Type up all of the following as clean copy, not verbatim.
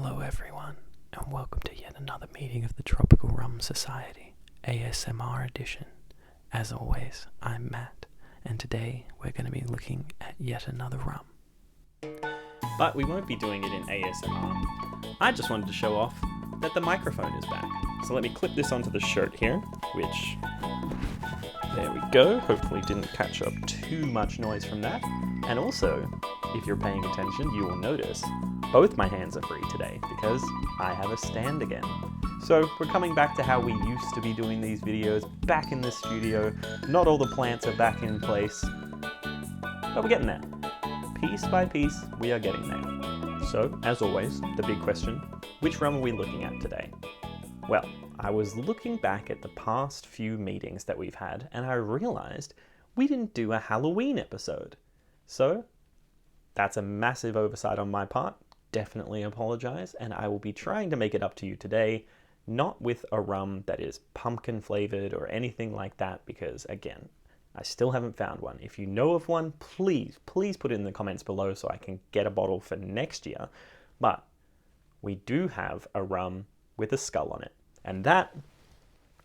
Hello everyone, and welcome to yet another meeting of the Tropical Rum Society, ASMR edition. As always, I'm Matt, and today we're going to be looking at yet another rum. But we won't be doing it in ASMR. I just wanted to show off that the microphone is back. So let me clip this onto the shirt here, which, there we go, hopefully didn't catch up too much noise from that. And also, if you're paying attention, you will notice both my hands are free today because I have a stand again. So we're coming back to how we used to be doing these videos, back in the studio. Not all the plants are back in place, but we're getting there. Piece by piece, we are getting there. So, as always, the big question, which rum are we looking at today? Well, I was looking back at the past few meetings that we've had, and I realized we didn't do a Halloween episode. So, that's a massive oversight on my part. Definitely apologize, and I will be trying to make it up to you today, not with a rum that is pumpkin flavored or anything like that, because again, I still haven't found one. If you know of one, please put it in the comments below so I can get a bottle for next year. But we do have a rum with a skull on it, and that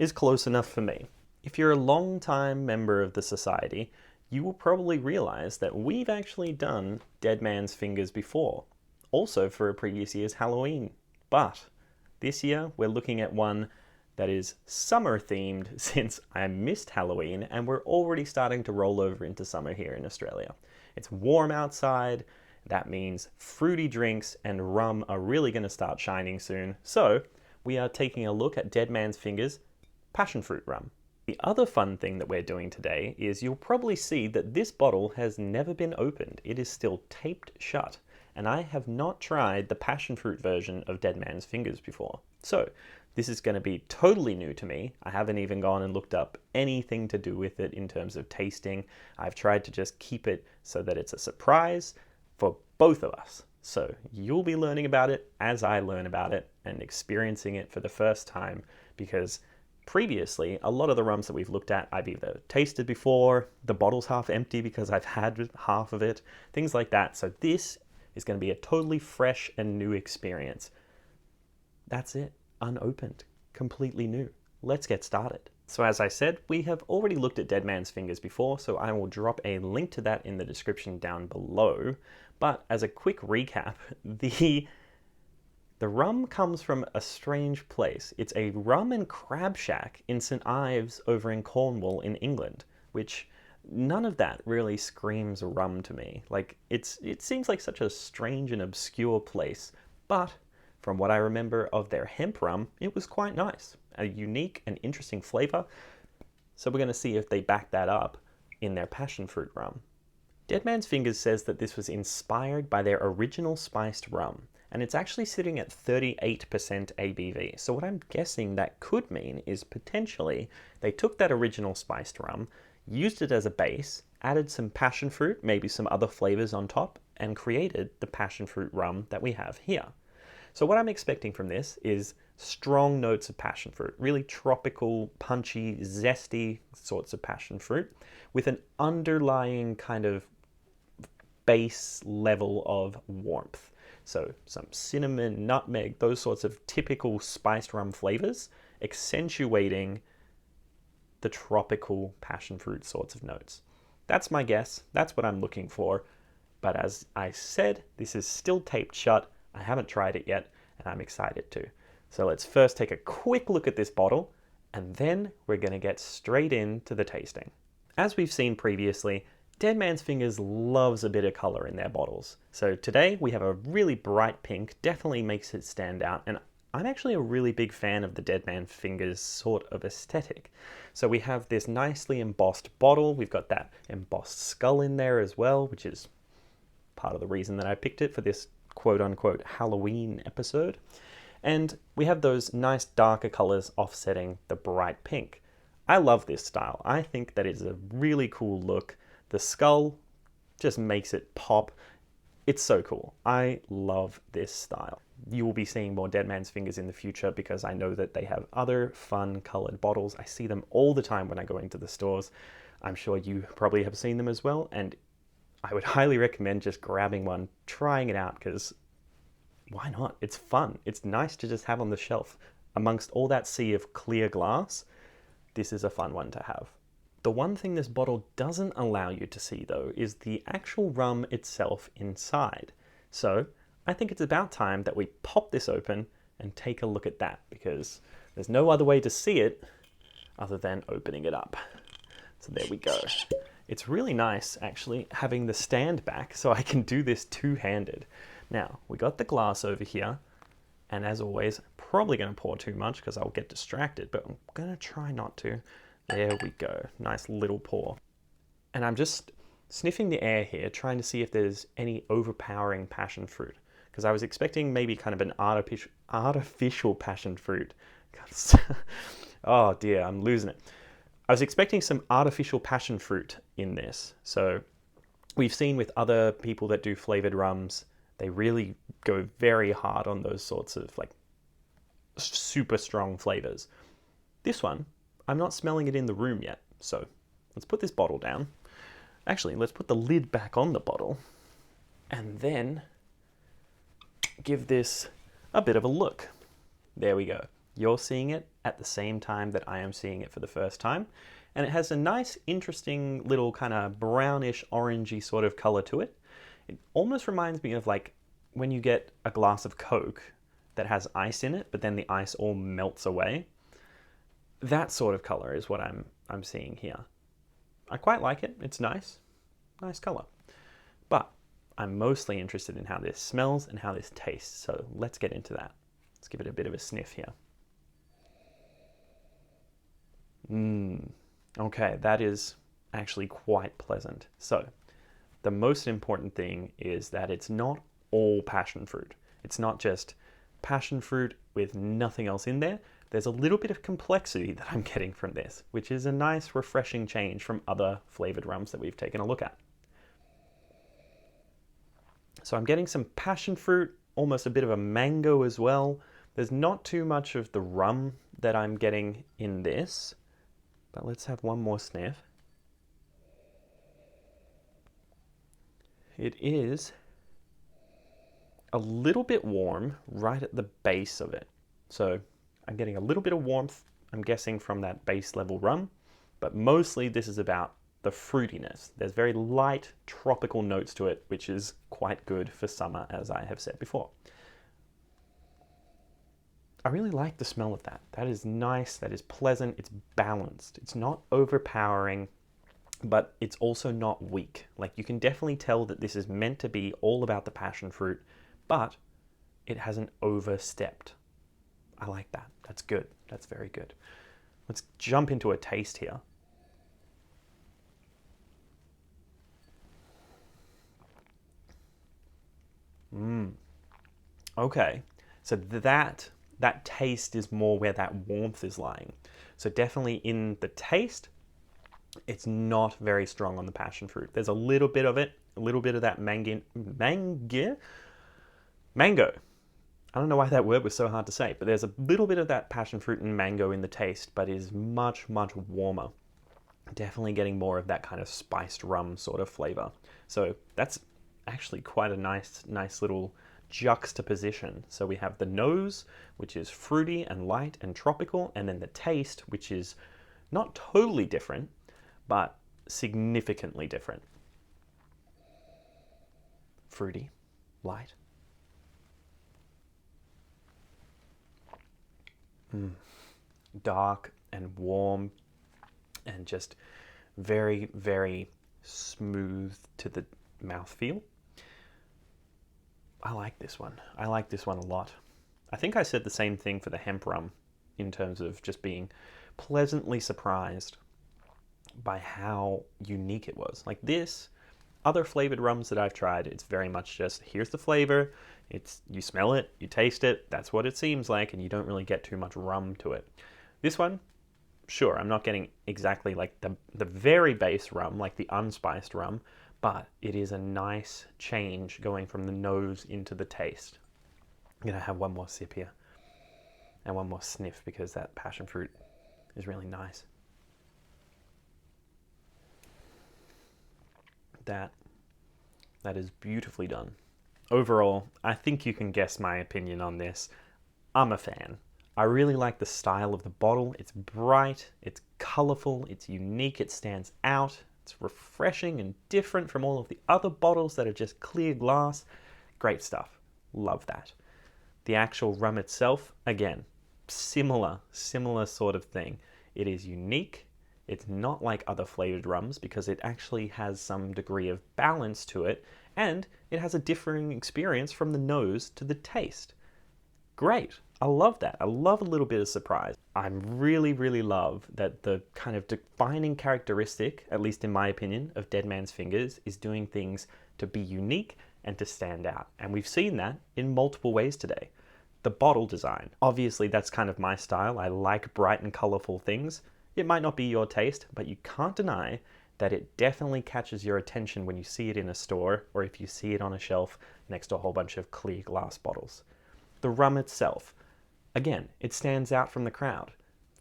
is close enough for me. If you're a long-time member of the society, you will probably realize that we've actually done Dead Man's Fingers before, also for a previous year's Halloween. But this year we're looking at one that is summer themed since I missed Halloween and we're already starting to roll over into summer here in Australia. It's warm outside, that means fruity drinks and rum are really going to start shining soon. So we are taking a look at Dead Man's Fingers Passionfruit Rum. The other fun thing that we're doing today is you'll probably see that this bottle has never been opened. It is still taped shut, and I have not tried the passionfruit version of Dead Man's Fingers before. So this is going to be totally new to me. I haven't even gone and looked up anything to do with it in terms of tasting. I've tried to just keep it so that it's a surprise for both of us. So you'll be learning about it as I learn about it and experiencing it for the first time, because previously, a lot of the rums that we've looked at, I've either tasted before, the bottle's half empty because I've had half of it, things like that. So this is going to be a totally fresh and new experience. That's it, unopened, completely new. Let's get started. So as I said, we have already looked at Dead Man's Fingers before, so I will drop a link to that in the description down below. But as a quick recap, the rum comes from a strange place. It's a rum and crab shack in St. Ives over in Cornwall in England, which none of that really screams rum to me. Like, it seems like such a strange and obscure place, but from what I remember of their hemp rum, it was quite nice. A unique and interesting flavor. So we're going to see if they back that up in their passionfruit rum. Dead Man's Fingers says that this was inspired by their original spiced rum, and it's actually sitting at 38% ABV. So what I'm guessing that could mean is potentially they took that original spiced rum, used it as a base, added some passion fruit, maybe some other flavors on top, and created the passion fruit rum that we have here. So what I'm expecting from this is strong notes of passion fruit, really tropical, punchy, zesty sorts of passion fruit, with an underlying kind of base level of warmth. So some cinnamon, nutmeg, those sorts of typical spiced rum flavors, accentuating the tropical passion fruit sorts of notes. That's my guess. That's what I'm looking for. But as I said, this is still taped shut. I haven't tried it yet, and I'm excited to. So let's first take a quick look at this bottle, and then we're going to get straight into the tasting. As we've seen previously, Dead Man's Fingers loves a bit of color in their bottles. So today we have a really bright pink, definitely makes it stand out, and I'm actually a really big fan of the Dead Man's Fingers sort of aesthetic. So we have this nicely embossed bottle, we've got that embossed skull in there as well, which is part of the reason that I picked it for this quote-unquote Halloween episode. And we have those nice darker colors offsetting the bright pink. I love this style. I think that is a really cool look. The skull just makes it pop. It's so cool. I love this style. You will be seeing more Dead Man's Fingers in the future because I know that they have other fun colored bottles. I see them all the time when I go into the stores. I'm sure you probably have seen them as well, and I would highly recommend just grabbing one, trying it out, because why not? It's fun. It's nice to just have on the shelf. Amongst all that sea of clear glass, this is a fun one to have. The one thing this bottle doesn't allow you to see, though, is the actual rum itself inside. So I think it's about time that we pop this open and take a look at that, because there's no other way to see it other than opening it up. So there we go. It's really nice, actually, having the stand back so I can do this two-handed. Now, we got the glass over here, and as always, probably going to pour too much because I'll get distracted, but I'm going to try not to. There we go. Nice little pour. And I'm just sniffing the air here, trying to see if there's any overpowering passion fruit, because I was expecting maybe kind of an artificial passion fruit. Oh dear, I'm losing it. I was expecting some artificial passion fruit in this. So we've seen with other people that do flavored rums, they really go very hard on those sorts of like super strong flavors. This one, I'm not smelling it in the room yet. So let's put this bottle down. Actually, let's put the lid back on the bottle and then give this a bit of a look. There we go. You're seeing it at the same time that I am seeing it for the first time. And it has a nice, interesting little kind of brownish, orangey sort of color to it. It almost reminds me of like when you get a glass of Coke that has ice in it, but then the ice all melts away. That sort of color is what I'm seeing here. I quite like it. It's nice. Nice color. But I'm mostly interested in how this smells and how this tastes. So let's get into that. Let's give it a bit of a sniff here. Okay, that is actually quite pleasant. So the most important thing is that it's not all passion fruit. It's not just passion fruit with nothing else in there. There's a little bit of complexity that I'm getting from this, which is a nice, refreshing change from other flavored rums that we've taken a look at. So I'm getting some passion fruit, almost a bit of a mango as well. There's not too much of the rum that I'm getting in this, but let's have one more sniff. It is a little bit warm right at the base of it. So I'm getting a little bit of warmth, I'm guessing, from that base level rum, but mostly this is about the fruitiness. There's very light tropical notes to it, which is quite good for summer, as I have said before. I really like the smell of that. That is nice, that is pleasant, it's balanced. It's not overpowering, but it's also not weak. Like, you can definitely tell that this is meant to be all about the passion fruit, but it hasn't overstepped. I like that. That's good. That's very good. Let's jump into a taste here. Okay, so that taste is more where that warmth is lying. So definitely in the taste, it's not very strong on the passion fruit. There's a little bit of it, a little bit of that mango. I don't know why that word was so hard to say, but there's a little bit of that passion fruit and mango in the taste, but is much, much warmer. Definitely getting more of that kind of spiced rum sort of flavor. So that's actually quite a nice little juxtaposition. So we have the nose, which is fruity and light and tropical, and then the taste, which is not totally different, but significantly different. Fruity, light. Dark and warm and just very, very smooth to the mouthfeel. I like this one. I like this one a lot. I think I said the same thing for the hemp rum in terms of just being pleasantly surprised by how unique it was. Like this, other flavored rums that I've tried, it's very much just, here's the flavor, you smell it, you taste it, that's what it seems like, and you don't really get too much rum to it. This one, sure, I'm not getting exactly like the very base rum, like the unspiced rum, but it is a nice change going from the nose into the taste. I'm gonna have one more sip here and one more sniff because that passion fruit is really nice. That is beautifully done. overall, I think you can guess my opinion on this. I'm a fan. I really like the style of the bottle. It's bright, it's colourful, it's unique, it stands out, it's refreshing and different from all of the other bottles that are just clear glass. Great stuff. Love that. The actual rum itself, again, similar sort of thing. It is unique. It's not like other flavoured rums because it actually has some degree of balance to it, and it has a differing experience from the nose to the taste. Great. I love that. I love a little bit of surprise. I really love that the kind of defining characteristic, at least in my opinion, of Dead Man's Fingers is doing things to be unique and to stand out. And we've seen that in multiple ways today. The bottle design. Obviously, that's kind of my style. I like bright and colourful things. It might not be your taste, but you can't deny that it definitely catches your attention when you see it in a store or if you see it on a shelf next to a whole bunch of clear glass bottles. The rum itself. Again, it stands out from the crowd.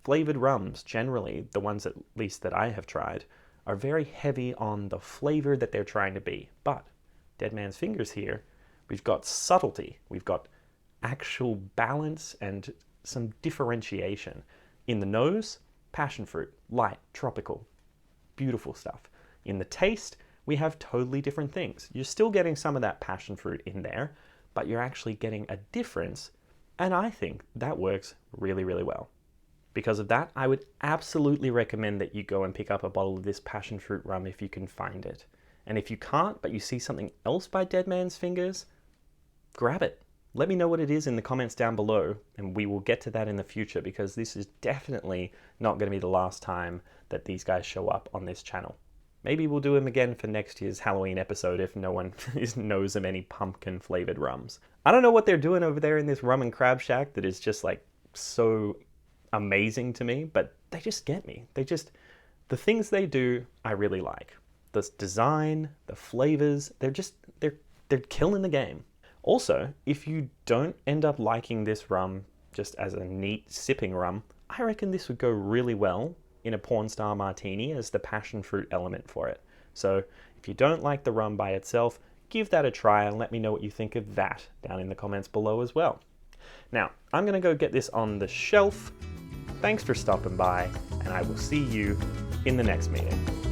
Flavoured rums, generally, the ones at least that I have tried, are very heavy on the flavour that they're trying to be. But Dead Man's Fingers here, we've got subtlety, we've got actual balance and some differentiation. In the nose, passion fruit, light, tropical, beautiful stuff. In the taste, we have totally different things. You're still getting some of that passion fruit in there, but you're actually getting a difference, and I think that works really well. Because of that, I would absolutely recommend that you go and pick up a bottle of this passion fruit rum if you can find it. And if you can't, but you see something else by Dead Man's Fingers, grab it. Let me know what it is in the comments down below, and we will get to that in the future because this is definitely not going to be the last time that these guys show up on this channel. Maybe we'll do them again for next year's Halloween episode if no one knows of any pumpkin flavored rums. I don't know what they're doing over there in this rum and crab shack that is just like so amazing to me, but they just get me. The things they do, I really like. The design, the flavors, they're killing the game. Also, if you don't end up liking this rum just as a neat sipping rum, I reckon this would go really well in a porn star martini as the passion fruit element for it. So if you don't like the rum by itself, give that a try and let me know what you think of that down in the comments below as well. Now, I'm going to go get this on the shelf. Thanks for stopping by, and I will see you in the next meeting.